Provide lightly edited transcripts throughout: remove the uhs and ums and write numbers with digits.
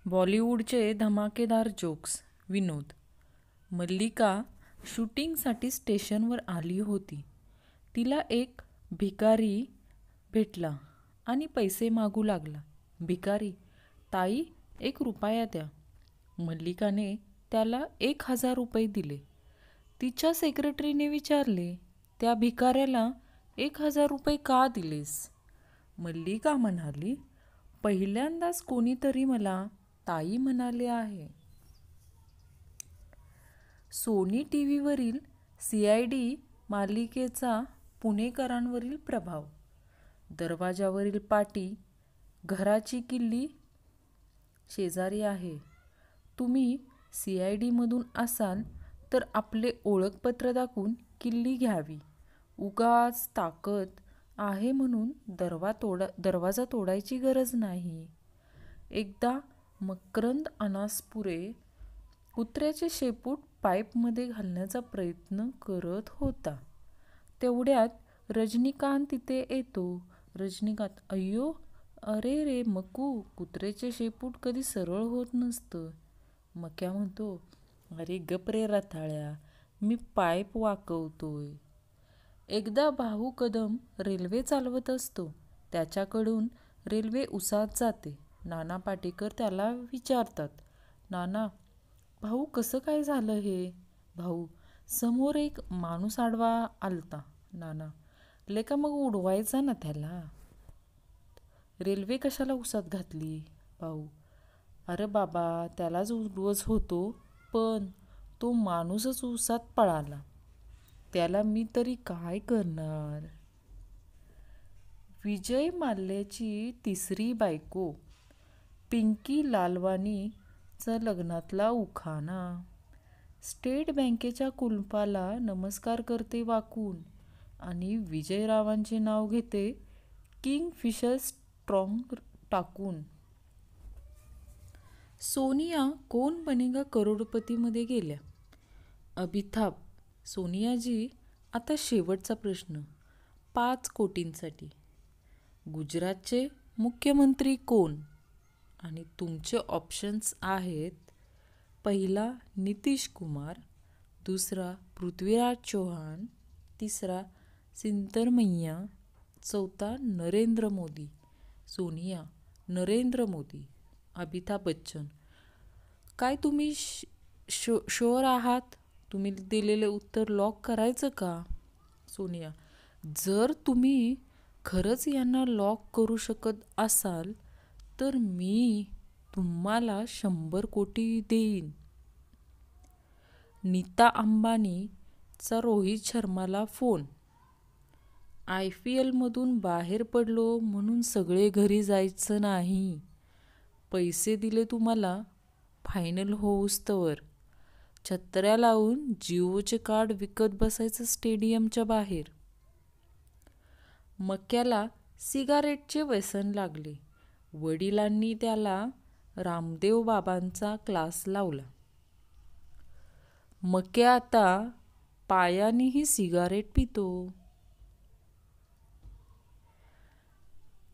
बॉलिवूडचे धमाकेदार जोक्स. विनोद. मल्लिका शूटिंगसाठी स्टेशनवर आली होती. तिला एक भिकारी भेटला आणि पैसे मागू लागला. भिकारी, ताई 1 रुपया द्या. मल्लिकाने त्याला 1,000 रुपये दिले. तिच्या सेक्रेटरीने विचारले, त्या भिकाऱ्याला 1,000 रुपये का दिलेस? मल्लिका म्हणाली, पहिल्यांदाच कोणीतरी मला ताई म्हणाले आहे. सोनी टीव्हीवरील CID मालिकेचा पुणेकरांवरील प्रभाव. दरवाजावरील पाटी घराची किल्ली शेजारी आहे. तुम्ही CID मधून असाल तर आपले ओळखपत्र दाखवून किल्ली घ्यावी. उगाच ताकद आहे म्हणून दरवाजा तोडायची गरज नाही. एकदा मकरंद अनासपुरे कुत्र्याचे शेपूट पाईपमध्ये घालण्याचा प्रयत्न करत होता. तेवढ्यात रजनीकांत तिथे येतो. रजनीकांत, अय्यो, अरे रे मकू, कुत्र्याचे शेपूट कधी सरळ होत नसतं. मक्या म्हणतो, अरे गप रे रताळ्या, मी पाईप वाकवतोय. एकदा भाऊ कदम रेल्वे चालवत असतो. त्याच्याकडून रेल्वे उसात जाते. नाना पाटेकर त्याला विचारतात, नाना, भाऊ कसं काय झालं हे? भाऊ, समोर एक माणूस आडवा आलता. नाना, लेका मग उडवायचा ना त्याला. रेल्वे कशाला उसात घातली? भाऊ, अरे बाबा, त्यालाच उडवच होतो, पण तो माणूसच उसात पळाला. त्याला मी तरी काय करणार? विजय माल्याची तिसरी बायको पिंकी लालवानीचा लग्नातला उखाणा. स्टेट बँकेच्या कुलपाला नमस्कार करते वाकून आणि विजयरावांचे नाव घेते किंगफिशर स्ट्रॉंग टाकून. सोनिया कौन बनेगा करोडपतीमध्ये गेल्या. अभिताभ, सोनियाजी, आता शेवटचा प्रश्न 5 कोटींसाठी. गुजरातचे मुख्यमंत्री कोण? आणि तुमचे ऑप्शन्स आहेत, पहिला नितीश कुमार, दुसरा पृथ्वीराज चौहान, तिसरा सिद्धरमैया, चौथा नरेंद्र मोदी. सोनिया, नरेंद्र मोदी. अमिताभ बच्चन, काय तुम्ही शुअर आहात? तुम्ही दिलेले उत्तर लॉक करायचं का? सोनिया, जर तुम्ही खरंच यांना लॉक करू शकत असाल तर मी तुम्हाला 100 कोटी देईन. नीता अंबानीचा रोहित शर्माला फोन. IPL मधून बाहेर पडलो म्हणून सगळे घरी जायचं नाही. पैसे दिले तुम्हाला फायनल होऊस्तवर. छत्र्या लावून जिओचे कार्ड विकत बसायचं स्टेडियमच्या बाहेर. मक्याला सिगारेटचे व्यसन लागले. वडिलांनी त्याला रामदेव बाबांचा क्लास लावला. मक्या आता पायानेही सिगारेट पितो.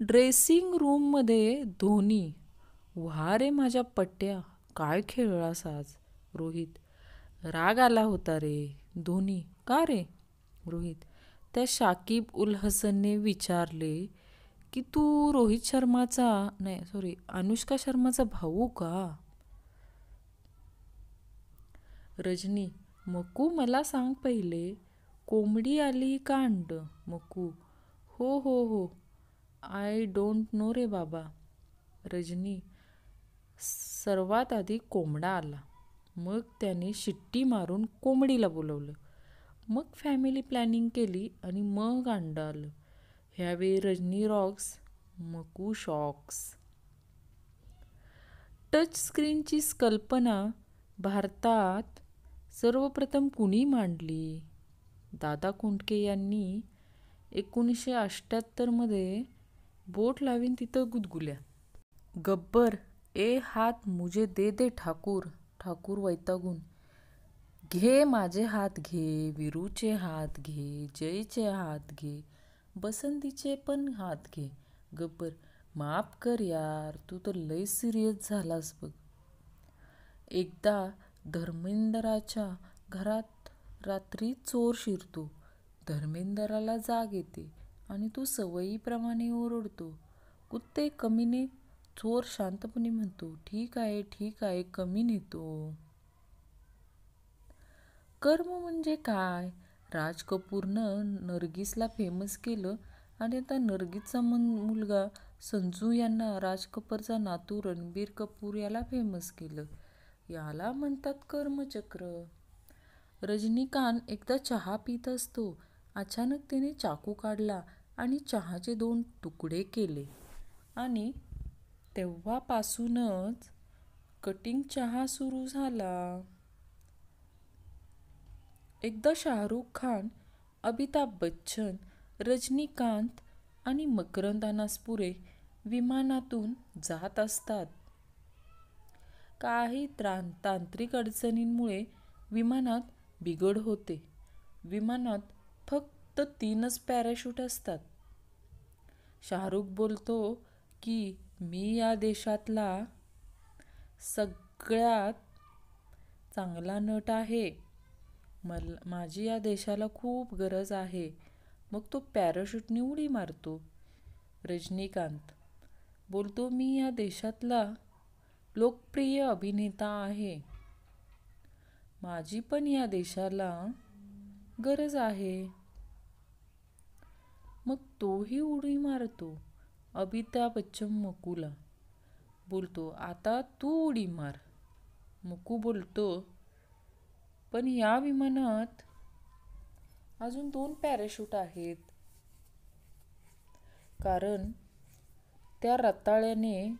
ड्रेसिंग रूममध्ये धोनी, व्हा रे माझ्या पट्ट्या, काय खेळलास आज? रोहित, राग आला होता रे. धोनी, का रे? रोहित, त्या शाकिब उल हसनने विचारले की तू अनुष्का शर्माचा भाऊ का? रजनी, मकू मला सांग पहिले, कोंबडी आली का अंड? मकू, हो हो हो, आय डोंट नो रे बाबा. रजनी, सर्वात आधी कोंबडा आला, मग त्याने शिट्टी मारून कोंबडीला बोलवलं, मग फॅमिली प्लॅनिंग केली आणि मग अंड आलं. ह्यावेळी रजनी रॉक्स, मकू शॉक्स. टच स्क्रीनची कल्पना भारतात सर्वप्रथम कुणी मांडली? दादा कोंडके यांनी 1978 मध्ये. बोट लावीन तिथं गुदगुल्या. गब्बर, ए हात मुझे दे दे ठाकूर. ठाकूर वैतागून, घे माझे हात घे, वीरूचे हात घे, जयचे हात घे, बसंतीचे पण हात घे. गब्बर, माफ कर यार, तू तर लय सिरियस झालास बघ. एकदा धर्मेंद्राच्या घरात रात्री चोर शिरतो. धर्मेंद्राला जाग येते आणि तो सवयीप्रमाणे ओरडतो, कुत्ते कमीने. चोर शांतपणे म्हणतो, ठीक आहे ठीक आहे, कमी नेतो. कर्म म्हणजे काय? राज कपूरनं नर्गिसला फेमस केलं आणि आता नर्गिसचा मुलगा संजू यांना राज कपूरचा नातू रणबीर कपूर याला फेमस केलं. याला म्हणतात कर्मचक्र. रजनीकांत एकदा चहा पित असतो. अचानक त्याने चाकू काढला आणि चहाचे 2 तुकडे केले आणि तेव्हापासूनच कटिंग चहा सुरू झाला. एकदा शाहरुख खान, अमिताभ बच्चन, रजनीकांत आणि मकरंद अनासपुरे विमानातून जात असतात. काही तांत्रिक अडचणींमुळे विमानात बिघड होते. विमानात फक्त 3च पॅराशूट असतात. शाहरुख बोलतो की मी या देशातला सगळ्यात चांगला नट आहे. माझी या देशाला खूप गरज आहे. मग तो पॅराशूटने उडी मारतो. रजनीकांत बोलतो, मी या देशातला लोकप्रिय अभिनेता आहे. माझी पण या देशाला गरज आहे. मग तोही उडी मारतो. अमिताभ बच्चन मकूला बोलतो, आता तू उडी मार. मकू बोलतो, पण या विमानात अजून 2 पॅराशूट आहेत. कारण त्या रताळ्याने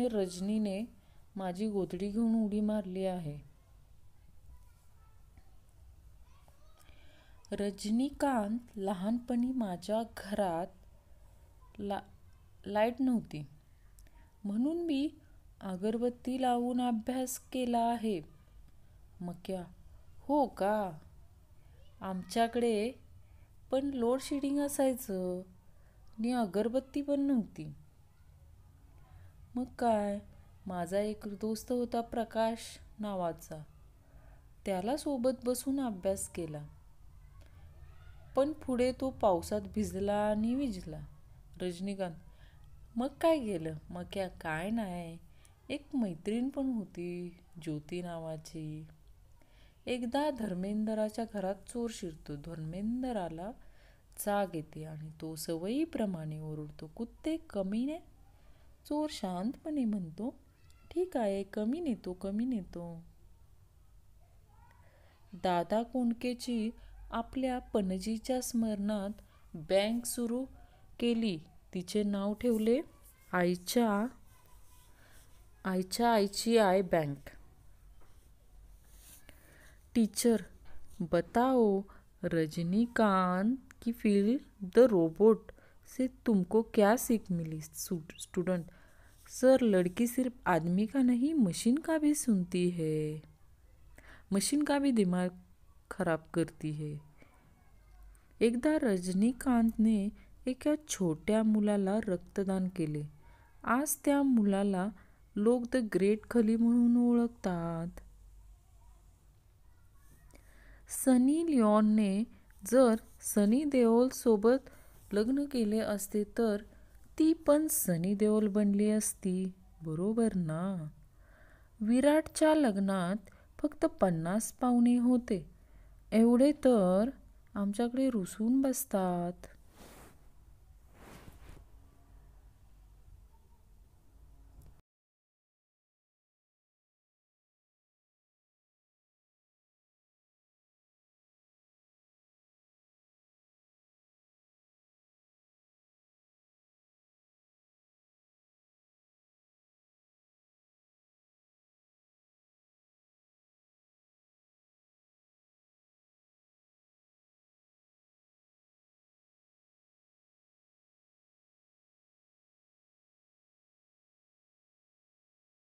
रजनीने माझी गोधडी घेऊन उडी मारली आहे. रजनीकांत, लहानपणी माझ्या घरात लाईट नव्हती म्हणून मी अगरबत्ती लावून अभ्यास केला आहे. मक्या, हो का? आमच्याकडे पण लोड शेडिंग असायचं आणि अगरबत्ती पण नव्हती. मग काय, माझा एक दोस्त होता प्रकाश नावाचा, त्याला सोबत बसून अभ्यास केला. पण पुढे तो पावसात भिजला आणि विझला. रजनीकांत, मग काय केलं? मग काय नाही, एक मैत्रीण पण होती ज्योती नावाची. एकदा धर्मेंद्राच्या घरात चोर शिरतो. धर्मेंद्राला जाग येते आणि तो सवयीप्रमाणे ओरडतो, कुत्ते कमीने. चोर शांतपणे म्हणतो, ठीक आहे, कमी नेतो कमी नेतो. दादा कोंडकेची आपल्या पणजीच्या स्मरणात बँक सुरू केली. तिचे नाव ठेवले आईच्या आईची आई बँक. टीचर, बताओ रजनीकांत की फिल्म द रोबोट से तुमको क्या सीख मिली? स्टूडेंट, सर, लड़की सिर्फ आदमी का नहीं, मशीन का भी सुनती है, मशीन का भी दिमाग खराब करती है. एकदा रजनीकांतने एका छोट्या मुलाला रक्तदान केले. आज त्या मुलाला लोक द ग्रेट खली म्हणून ओळखतात. सनी लिओनने जर सनी देओल सोबत लग्न केले असते तर ती पण सनी देओल बनली असती, बरोबर ना? विराटच्या लग्नात फक्त 50 पाहुणे होते. एवढे तर आमच्याकडे रुसून बसतात.